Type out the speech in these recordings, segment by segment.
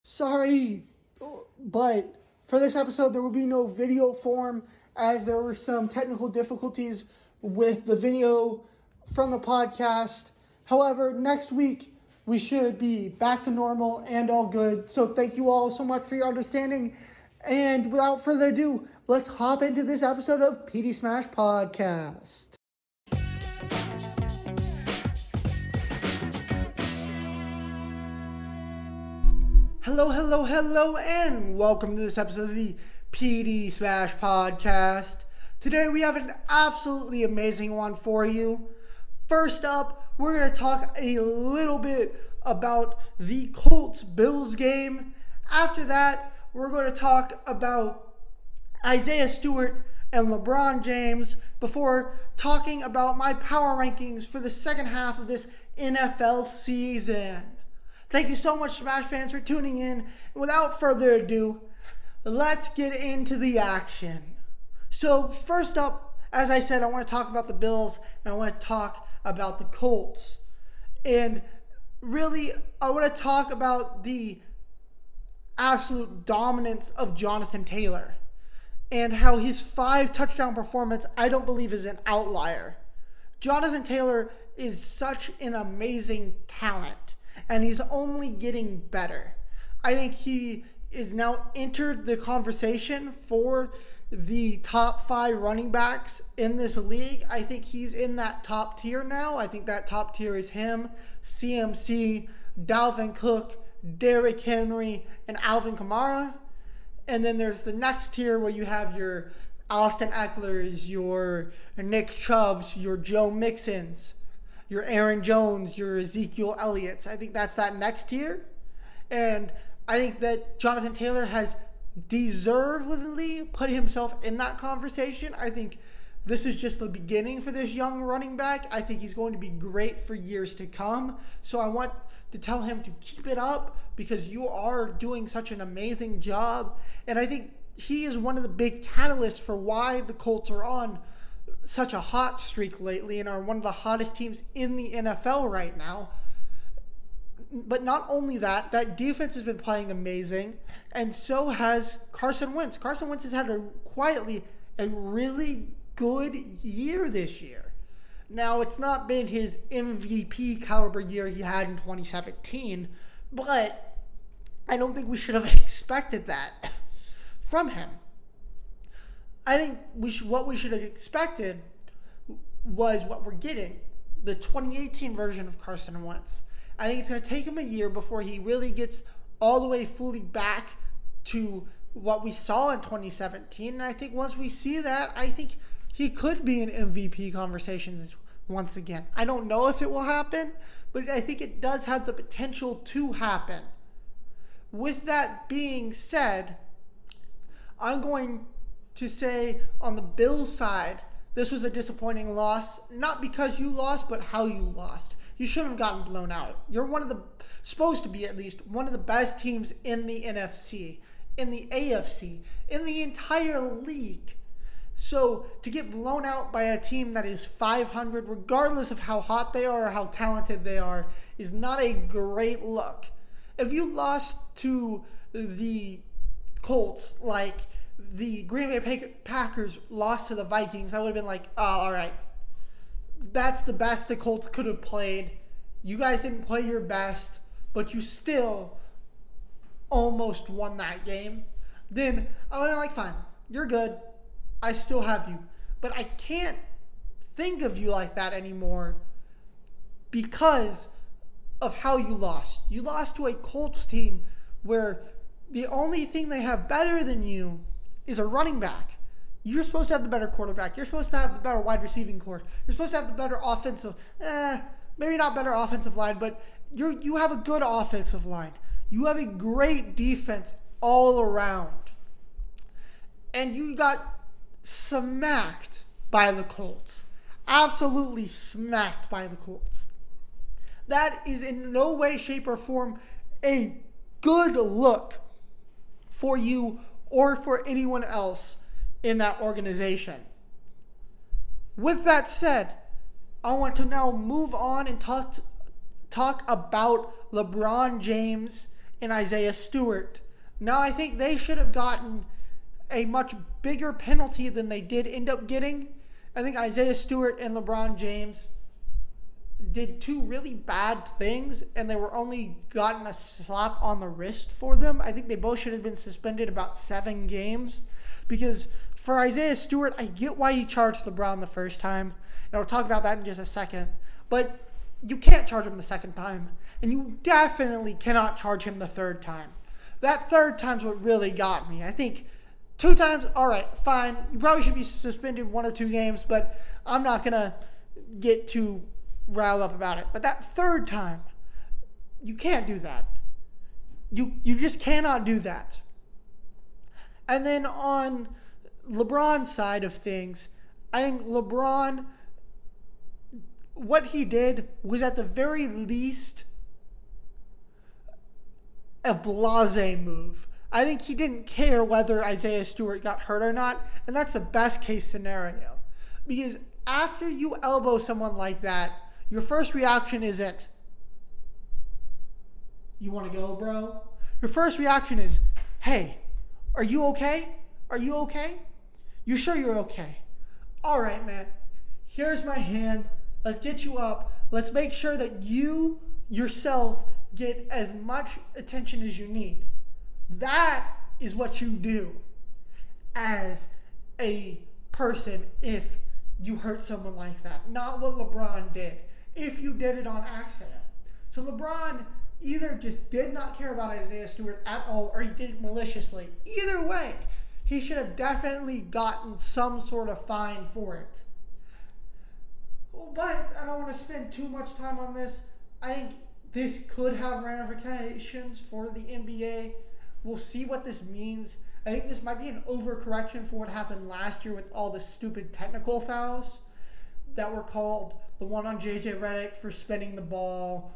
Sorry, but for this episode, there will be no video form as there were some technical difficulties with the video from the podcast. However, next week, we should be back to normal and all good. So thank you all so much for your understanding. And without further ado, let's hop into this episode of PD Smash Podcast. Hello, and welcome to this episode of the PD Smash Podcast. Today we have an absolutely amazing one for you. First up, we're going to talk a little bit about the Colts-Bills game. After that, we're going to talk about Isaiah Stewart and LeBron James before talking about my power rankings for the second half of this NFL season. Thank you so much, Smash fans, for tuning in. And without further ado, let's get into the action. So first up, as I said, I want to talk about the Bills and I want to talk about the Colts. And really, I want to talk about the absolute dominance of Johnathan Taylor and how his 5 touchdown performance, I don't believe, is an outlier. Johnathan Taylor is such an amazing talent. And he's only getting better. I think he is now entered the conversation for the top 5 running backs in this league. I think he's in that top tier now. I think that top tier is him, CMC, Dalvin Cook, Derrick Henry, and Alvin Kamara. And then there's the next tier where you have your Austin Eckler's, your Nick Chubb's, your Joe Mixon's, your Aaron Jones, your Ezekiel Elliott's. I think that's that next tier. And I think that Johnathan Taylor has deservedly put himself in that conversation. I think this is just the beginning for this young running back. I think he's going to be great for years to come. So I want to tell him to keep it up because you are doing such an amazing job. And I think he is one of the big catalysts for why the Colts are on such a hot streak lately and are one of the hottest teams in the NFL right now. But not only that, that defense has been playing amazing, and so has Carson Wentz. Carson Wentz has had quietly a really good year this year. Now, it's not been his MVP caliber year he had in 2017, but I don't think we should have expected that from him. I think what we should have expected was what we're getting, the 2018 version of Carson Wentz. I think it's going to take him a year before he really gets all the way fully back to what we saw in 2017. And I think once we see that, I think he could be in MVP conversations once again. I don't know if it will happen, but I think it does have the potential to happen. With that being said, I'm going to say on the Bills side, this was a disappointing loss, not because you lost, but how you lost. You shouldn't have gotten blown out. You're supposed to be at least one of the best teams in the NFC, in the AFC, in the entire league. So to get blown out by a team that is 500, regardless of how hot they are or how talented they are, is not a great look. If you lost to the Colts like the Green Bay Packers lost to the Vikings, I would have been like, oh, all right. That's the best the Colts could have played. You guys didn't play your best, but you still almost won that game. Then I would have been like, fine, you're good. I still have you. But I can't think of you like that anymore because of how you lost. You lost to a Colts team where the only thing they have better than you is a running back. You're supposed to have the better quarterback. You're supposed to have the better wide receiving core. You're supposed to have the better offensive, maybe not better offensive line, but you have a good offensive line. You have a great defense all around. And you got smacked by the Colts. Absolutely smacked by the Colts. That is in no way, shape, or form a good look for you or for anyone else in that organization. With that said, I want to now move on and talk about LeBron James and Isaiah Stewart. Now, I think they should have gotten a much bigger penalty than they did end up getting. I think Isaiah Stewart and LeBron James did two really bad things, and they were only gotten a slap on the wrist for them. I think they both should have been suspended about 7 games. Because for Isaiah Stewart, I get why you charged LeBron the first time. And I'll talk about that in just a second. But you can't charge him the second time. And you definitely cannot charge him the third time. That third time's what really got me. I think 2 times, all right, fine. You probably should be suspended 1 or 2 games, but I'm not going to get too riled up about it. But that third time, you can't do that. You just cannot do that. And then on LeBron's side of things, I think LeBron, what he did was at the very least a blasé move. I think he didn't care whether Isaiah Stewart got hurt or not, and that's the best case scenario. Because after you elbow someone like that, your first reaction isn't, "You want to go, bro?" Your first reaction is, "Hey, are you okay? Are you okay? You sure you're okay? All right, man. Here's my hand. Let's get you up. Let's make sure that you yourself get as much attention as you need." That is what you do as a person if you hurt someone like that. Not what LeBron did, if you did it on accident. So LeBron either just did not care about Isaiah Stewart at all, or he did it maliciously. Either way, he should have definitely gotten some sort of fine for it. But I don't want to spend too much time on this. I think this could have ramifications for the NBA. We'll see what this means. I think this might be an overcorrection for what happened last year with all the stupid technical fouls that were called. The one on JJ Redick for spinning the ball.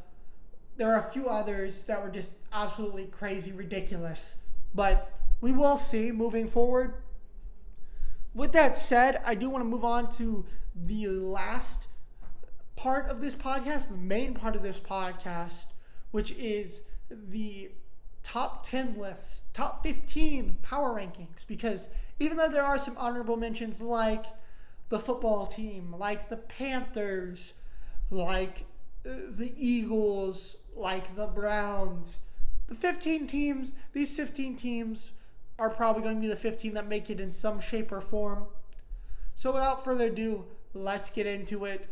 There are a few others that were just absolutely crazy, ridiculous. But we will see moving forward. With that said, I do want to move on to the last part of this podcast, the main part of this podcast, which is the top 10 list, top 15 power rankings. Because even though there are some honorable mentions like the football team, like the Panthers, like the Eagles, like the Browns, these 15 teams are probably going to be the 15 that make it in some shape or form. So without further ado, let's get into it.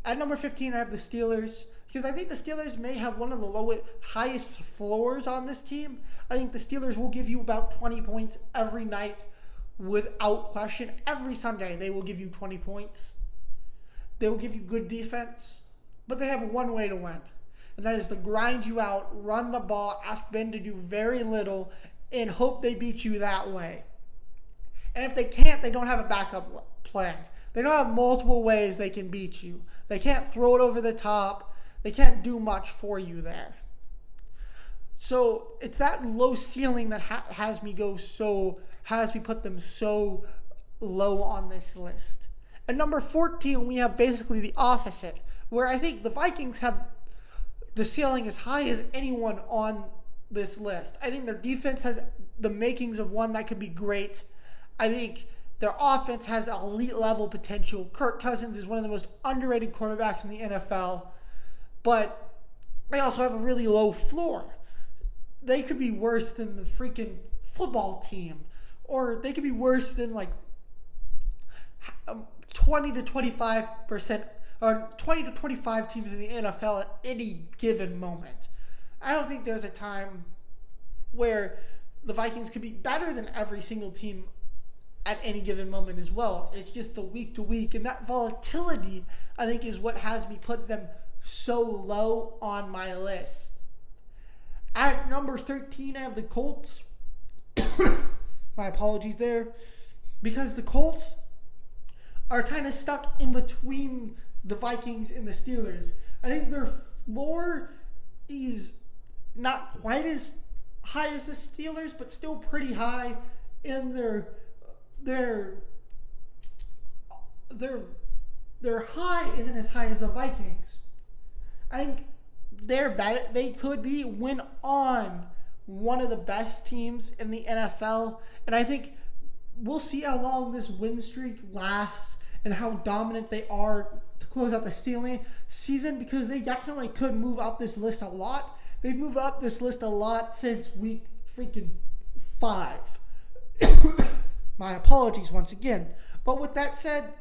At number 15, I have the Steelers, because I think the Steelers may have one of the highest floors on this team. I think the Steelers will give you about 20 points every night without question. Every Sunday, they will give you 20 points. They will give you good defense, but they have one way to win, and that is to grind you out, run the ball, ask Ben to do very little, and hope they beat you that way. And if they can't, they don't have a backup plan. They don't have multiple ways they can beat you. They can't throw it over the top. They can't do much for you there. So it's that low ceiling that has me put them so low on this list. At number 14, we have basically the opposite, where I think the Vikings have the ceiling as high as anyone on this list. I think their defense has the makings of one that could be great. I think their offense has elite level potential. Kirk Cousins is one of the most underrated quarterbacks in the NFL, but they also have a really low floor. They could be worse than the freaking football team, or they could be worse than like 20 to 25% or 20 to 25 teams in the NFL at any given moment. I don't think there's a time where the Vikings could be better than every single team at any given moment as well. It's just the week to week, and that volatility, I think, is what has me put them so low on my list. At number 13, I have the Colts. My apologies there. Because the Colts are kind of stuck in between the Vikings and the Steelers. I think their floor is not quite as high as the Steelers, but still pretty high. And their high isn't as high as the Vikings. I think they're better. They could win on one of the best teams in the NFL. And I think we'll see how long this win streak lasts and how dominant they are to close out the season, because they definitely could move up this list a lot. They've moved up this list a lot since week freaking 5. My apologies once again. But with that said,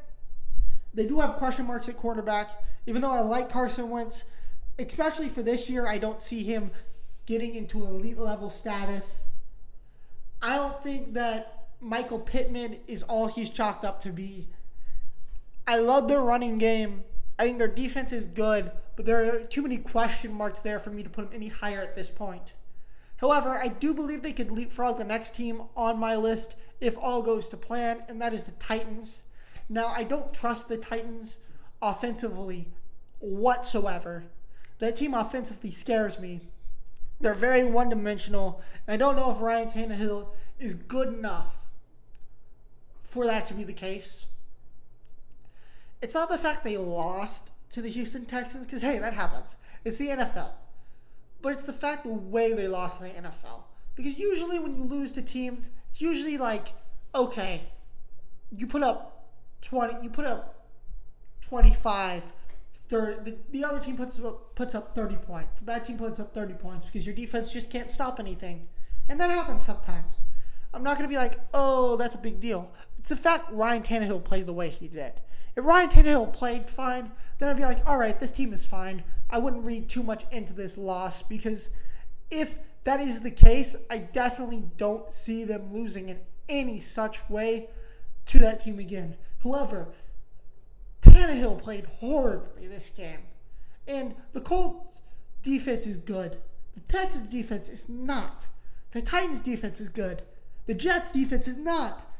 they do have question marks at quarterback. Even though I like Carson Wentz, especially for this year, I don't see him getting into elite level status. I don't think that Michael Pittman is all he's chalked up to be. I love their running game. I think their defense is good, but there are too many question marks there for me to put them any higher at this point. However, I do believe they could leapfrog the next team on my list if all goes to plan, and that is the Titans. Now, I don't trust the Titans offensively whatsoever. That team offensively scares me. They're very one-dimensional, and I don't know if Ryan Tannehill is good enough for that to be the case. It's not the fact they lost to the Houston Texans, because, hey, that happens. It's the NFL. But it's the fact the way they lost in the NFL. Because usually when you lose to teams, it's usually like, okay, you put up 25, 30. The other team puts up 30 points. The bad team puts up 30 points because your defense just can't stop anything. And that happens sometimes. I'm not going to be like, oh, that's a big deal. It's the fact Ryan Tannehill played the way he did. If Ryan Tannehill played fine, then I'd be like, all right, this team is fine. I wouldn't read too much into this loss, because if that is the case, I definitely don't see them losing in any such way to that team again. However, Tannehill played horribly this game. And the Colts defense is good. The Texans defense is not. The Titans defense is good. The Jets defense is not.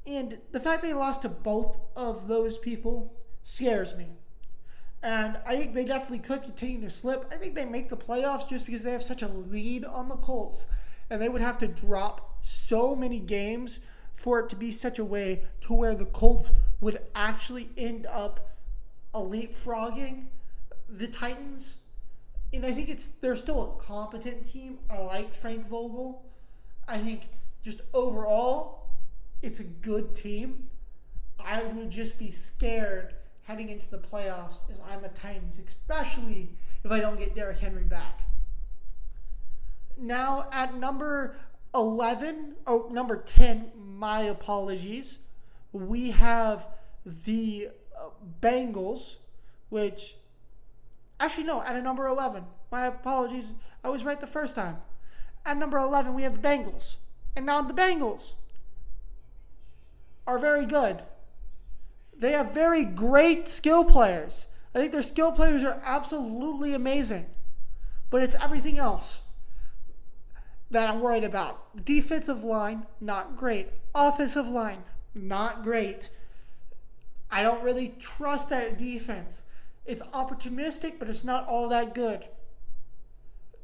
And the fact they lost to both of those people scares me. And I think they definitely could continue to slip. I think they make the playoffs just because they have such a lead on the Colts. And they would have to drop so many games for it to be such a way to where the Colts would actually end up leapfrogging the Titans. And I think they're still a competent team. I like Frank Vogel. I think just overall, it's a good team. I would just be scared heading into the playoffs on the Titans, especially if I don't get Derrick Henry back. Now at number 10, my apologies, we have the Bengals, which, actually no, at number 11, my apologies, I was right the first time. At number 11, we have the Bengals. And now the Bengals are very good. They have very great skill players. I think their skill players are absolutely amazing. But it's everything else that I'm worried about. Defensive line, not great. Offensive line, not great. I don't really trust that defense. It's opportunistic, but it's not all that good.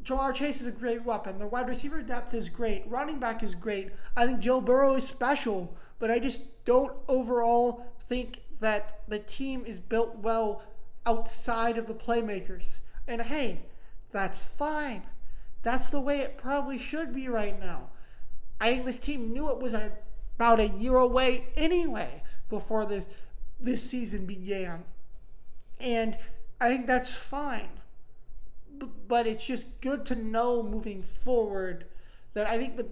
Jamar Chase is a great weapon. Their wide receiver depth is great. Running back is great. I think Joe Burrow is special, but I just don't overall think that the team is built well outside of the playmakers. And hey, that's fine. That's the way it probably should be right now. I think this team knew it was about a year away anyway before this season began. And I think that's fine. But it's just good to know moving forward that I think the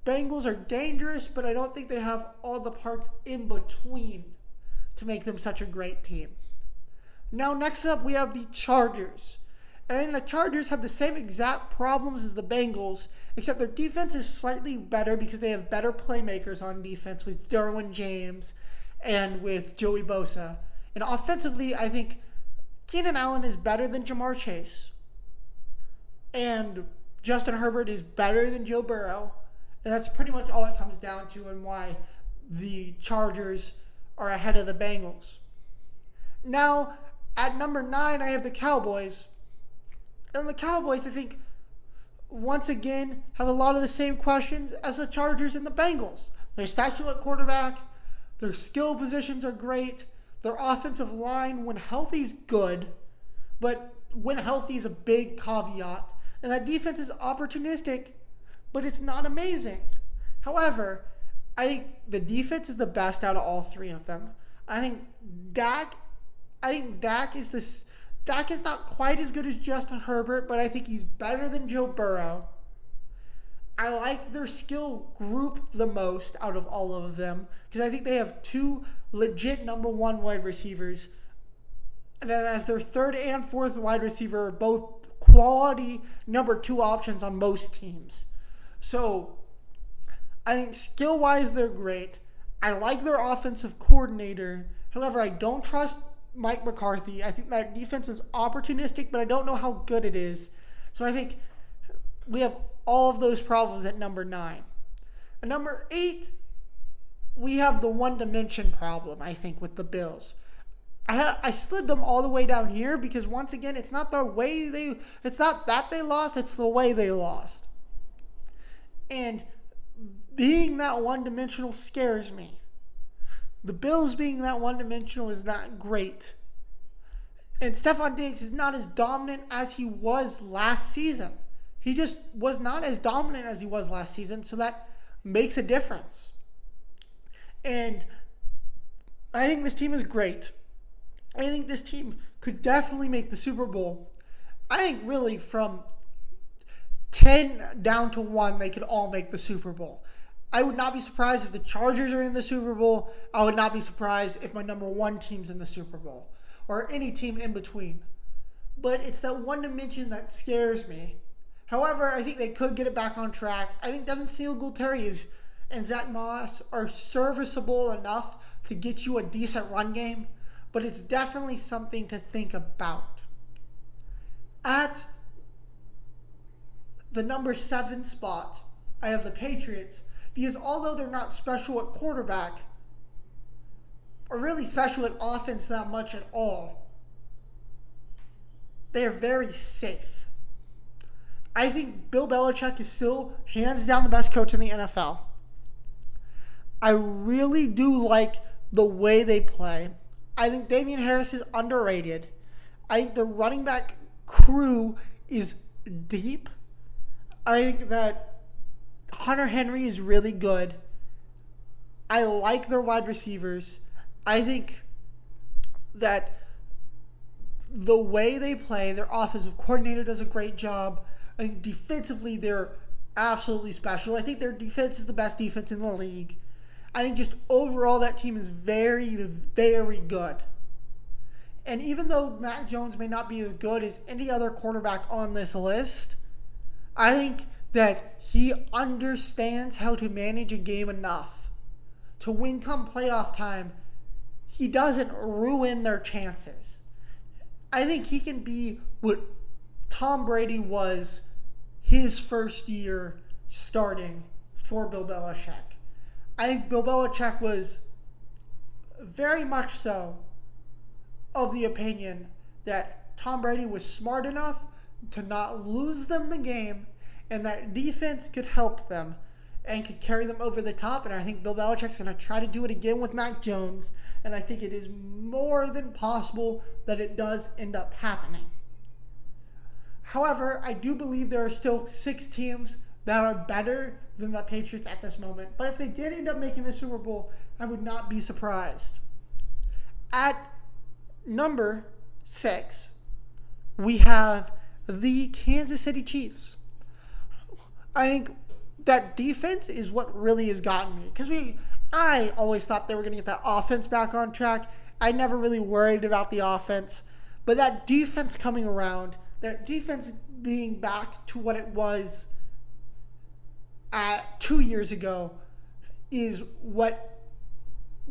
Bengals are dangerous, but I don't think they have all the parts in between to make them such a great team. Now, next up, we have the Chargers. And I think the Chargers have the same exact problems as the Bengals, except their defense is slightly better because they have better playmakers on defense with Derwin James and with Joey Bosa. And offensively, I think Keenan Allen is better than Jamar Chase. And Justin Herbert is better than Joe Burrow. And that's pretty much all it comes down to, and why the Chargers are ahead of the Bengals. Now, at number 9, I have the Cowboys. And the Cowboys, I think, once again, have a lot of the same questions as the Chargers and the Bengals. They're special at quarterback. Their skill positions are great. Their offensive line, when healthy, is good. But when healthy is a big caveat. And that defense is opportunistic, but it's not amazing. However, I think the defense is the best out of all three of them. I think Dak is not quite as good as Justin Herbert, but I think he's better than Joe Burrow. I like their skill group the most out of all of them because I think they have two legit number one wide receivers. And then as their third and fourth wide receiver are both quality number two options on most teams. So I think skill-wise they're great. I like their offensive coordinator. However, I don't trust Mike McCarthy. I think that defense is opportunistic, but I don't know how good it is. So I think we have all of those problems at number 9. At number 8, we have the one-dimension problem, I think, with the Bills. I slid them all the way down here because, once again, it's not that they lost, it's the way they lost. And being that one-dimensional scares me. The Bills being that one-dimensional is not great. And Stephon Diggs is not as dominant as he was last season. He just was not as dominant as he was last season, so that makes a difference. And I think this team is great. I think this team could definitely make the Super Bowl. I think really from 10 down to 1, they could all make the Super Bowl. I would not be surprised if the Chargers are in the Super Bowl. I would not be surprised if my number 1 team's in the Super Bowl. Or any team in between. But it's that one dimension that scares me. However, I think they could get it back on track. I think Devin Singletary and Zach Moss are serviceable enough to get you a decent run game. But it's definitely something to think about. At the number 7 spot, I have the Patriots. Because although they're not special at quarterback, or really special at offense that much at all, they are very safe. I think Bill Belichick is still hands down the best coach in the NFL. I really do like the way they play. I think Damian Harris is underrated. I think the running back crew is deep. I think that Hunter Henry is really good. I like their wide receivers. I think that the way they play, their offensive coordinator does a great job. I think defensively, they're absolutely special. I think their defense is the best defense in the league. I think just overall that team is very, very good. And even though Mac Jones may not be as good as any other quarterback on this list, I think that he understands how to manage a game enough to win come playoff time. He doesn't ruin their chances. I think he can be what Tom Brady was his first year starting for Bill Belichick. I think Bill Belichick was very much so of the opinion that Tom Brady was smart enough to not lose them the game and that defense could help them and could carry them over the top. And I think Bill Belichick's going to try to do it again with Mac Jones. And I think it is more than possible that it does end up happening. However, I do believe there are still 6 teams that are better than the Patriots at this moment. But if they did end up making the Super Bowl, I would not be surprised. At number 6, we have the Kansas City Chiefs. I think that defense is what really has gotten me. Because I always thought they were going to get that offense back on track. I never really worried about the offense. But that defense coming around, that defense being back to what it was 2 years ago is what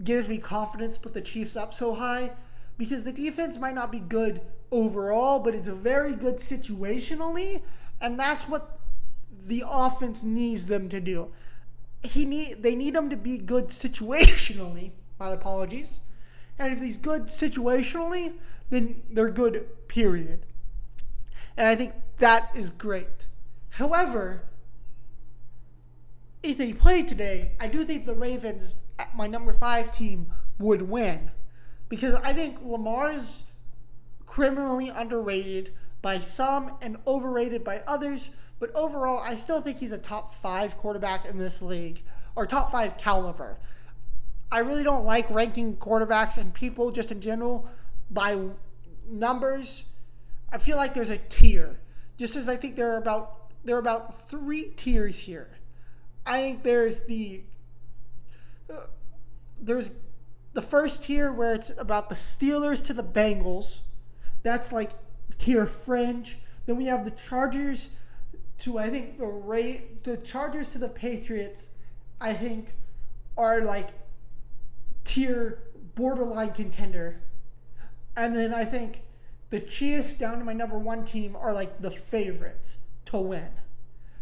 gives me confidence to put the Chiefs up so high. Because the defense might not be good overall, but it's very good situationally. And that's what the offense needs them to do. They need them to be good situationally. My apologies. And if he's good situationally, then they're good, period. And I think that is great. However, if they played today, I do think the Ravens, my number 5 team, would win. Because I think Lamar is criminally underrated, by some and overrated by others. But overall, I still think he's a top 5 quarterback in this league, or top 5 caliber. I really don't like ranking quarterbacks and people just in general by numbers. I feel like there's a tier. Just as I think there are about 3 tiers here. I think there's the first tier where it's about the Steelers to the Bengals. That's like tier fringe. Then we have the Chargers to, I think, the Chargers to the Patriots, I think, are like tier borderline contender. And then I think the Chiefs down to my number 1 team are like the favorites to win.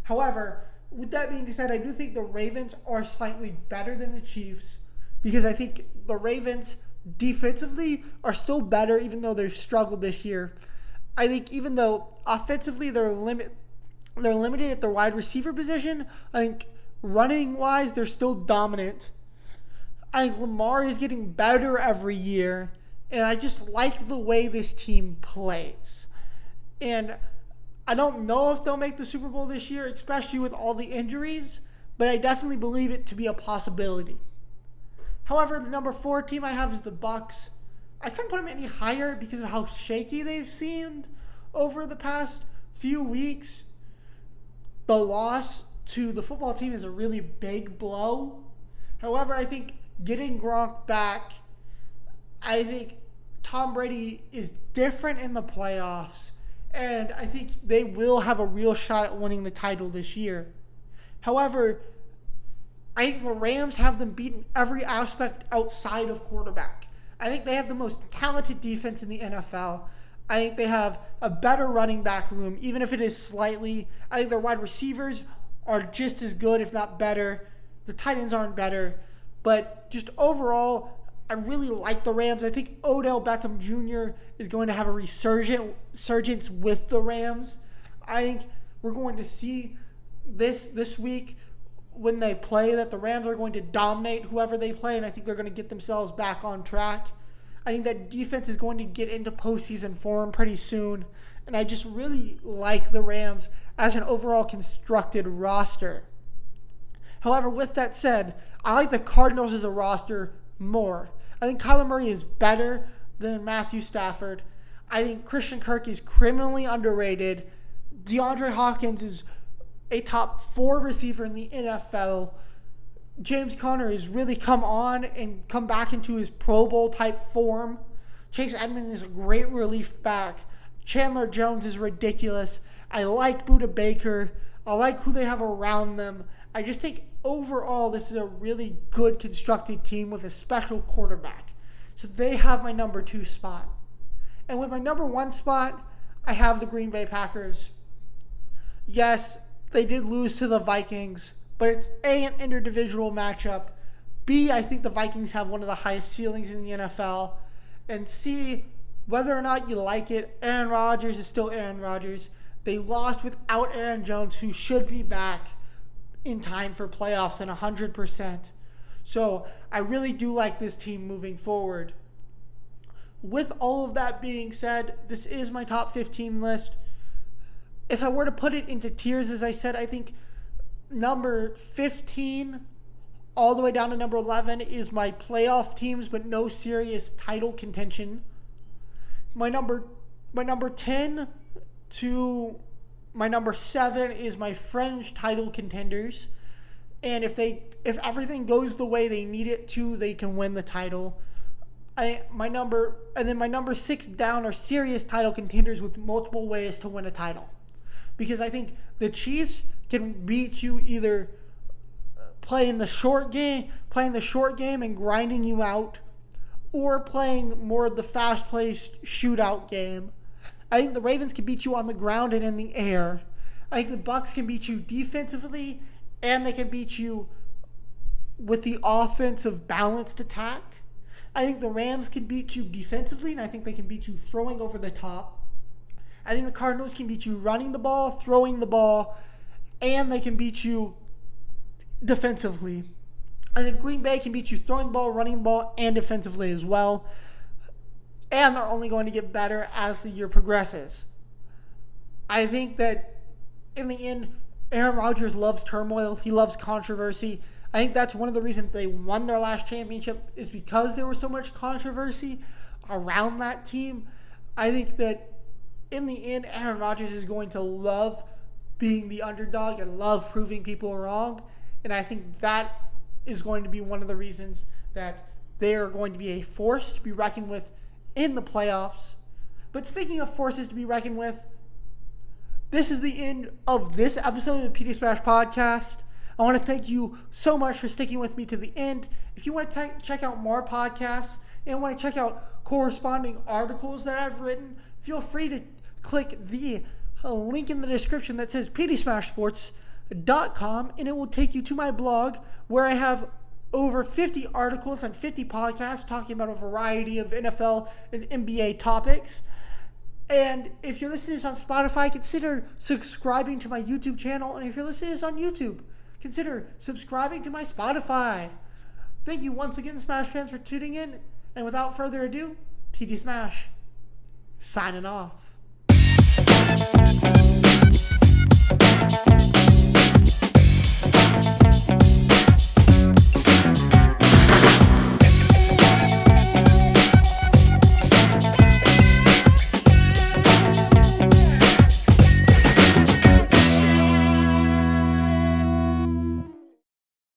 However, with that being said, I do think the Ravens are slightly better than the Chiefs because I think the Ravens defensively are still better even though they've struggled this year. I think even though offensively they're limited at their wide receiver position, I think running-wise they're still dominant. I think Lamar is getting better every year, and I just like the way this team plays. And I don't know if they'll make the Super Bowl this year, especially with all the injuries, but I definitely believe it to be a possibility. However, the number 4 team I have is the Bucs. I couldn't put them any higher because of how shaky they've seemed over the past few weeks. The loss to the football team is a really big blow. However, I think getting Gronk back, I think Tom Brady is different in the playoffs, and I think they will have a real shot at winning the title this year. However, I think the Rams have them beaten every aspect outside of quarterback. I think they have the most talented defense in the NFL. I think they have a better running back room, even if it is slightly. I think their wide receivers are just as good, if not better. The tight ends aren't better. But just overall, I really like the Rams. I think Odell Beckham Jr. is going to have a resurgence with the Rams. I think we're going to see this week when they play that the Rams are going to dominate whoever they play, and I think they're going to get themselves back on track. I think that defense is going to get into postseason form pretty soon, and I just really like the Rams as an overall constructed roster. However, with that said, I like the Cardinals as a roster more. I think Kyler Murray is better than Matthew Stafford. I think Christian Kirk is criminally underrated. DeAndre Hopkins is a top 4 receiver in the NFL. James Conner has really come on and come back into his Pro Bowl type form. Chase Edmonds is a great relief back. Chandler Jones is ridiculous. I like Budda Baker. I like who they have around them. I just think overall this is a really good constructed team with a special quarterback. So they have my number 2 spot. And with my number 1 spot, I have the Green Bay Packers. Yes, they did lose to the Vikings, but it's A, an interdivisional matchup. B, I think the Vikings have one of the highest ceilings in the NFL. And C, whether or not you like it, Aaron Rodgers is still Aaron Rodgers. They lost without Aaron Jones, who should be back in time for playoffs and 100%. So I really do like this team moving forward. With all of that being said, this is my top 15 list. If I were to put it into tiers, as I said, I think number 15 all the way down to number 11 is my playoff teams, but no serious title contention. My number 10 to my number 7 is my fringe title contenders. And if everything goes the way they need it to, they can win the title. My number 6 down are serious title contenders with multiple ways to win a title. Because I think the Chiefs can beat you either playing the short game and grinding you out, or playing more of the fast-paced shootout game. I think the Ravens can beat you on the ground and in the air. I think the Bucs can beat you defensively, and they can beat you with the offensive balanced attack. I think the Rams can beat you defensively, and I think they can beat you throwing over the top. I think the Cardinals can beat you running the ball, throwing the ball, and they can beat you defensively. I think Green Bay can beat you throwing the ball, running the ball, and defensively as well. And they're only going to get better as the year progresses. I think that in the end, Aaron Rodgers loves turmoil. He loves controversy. I think that's one of the reasons they won their last championship is because there was so much controversy around that team. I think that in the end, Aaron Rodgers is going to love being the underdog and love proving people wrong. And I think that is going to be one of the reasons that they are going to be a force to be reckoned with in the playoffs. But speaking of forces to be reckoned with, this is the end of this episode of the PD Smash Podcast. I want to thank you so much for sticking with me to the end. If you want to check out more podcasts and want to check out corresponding articles that I've written, feel free to click the link in the description that says pdsmashsports.com, and it will take you to my blog where I have over 50 articles and 50 podcasts talking about a variety of NFL and NBA topics. And if you're listening to this on Spotify, consider subscribing to my YouTube channel. And if you're listening to this on YouTube, consider subscribing to my Spotify. Thank you once again, Smash fans, for tuning in. And without further ado, PD Smash signing off.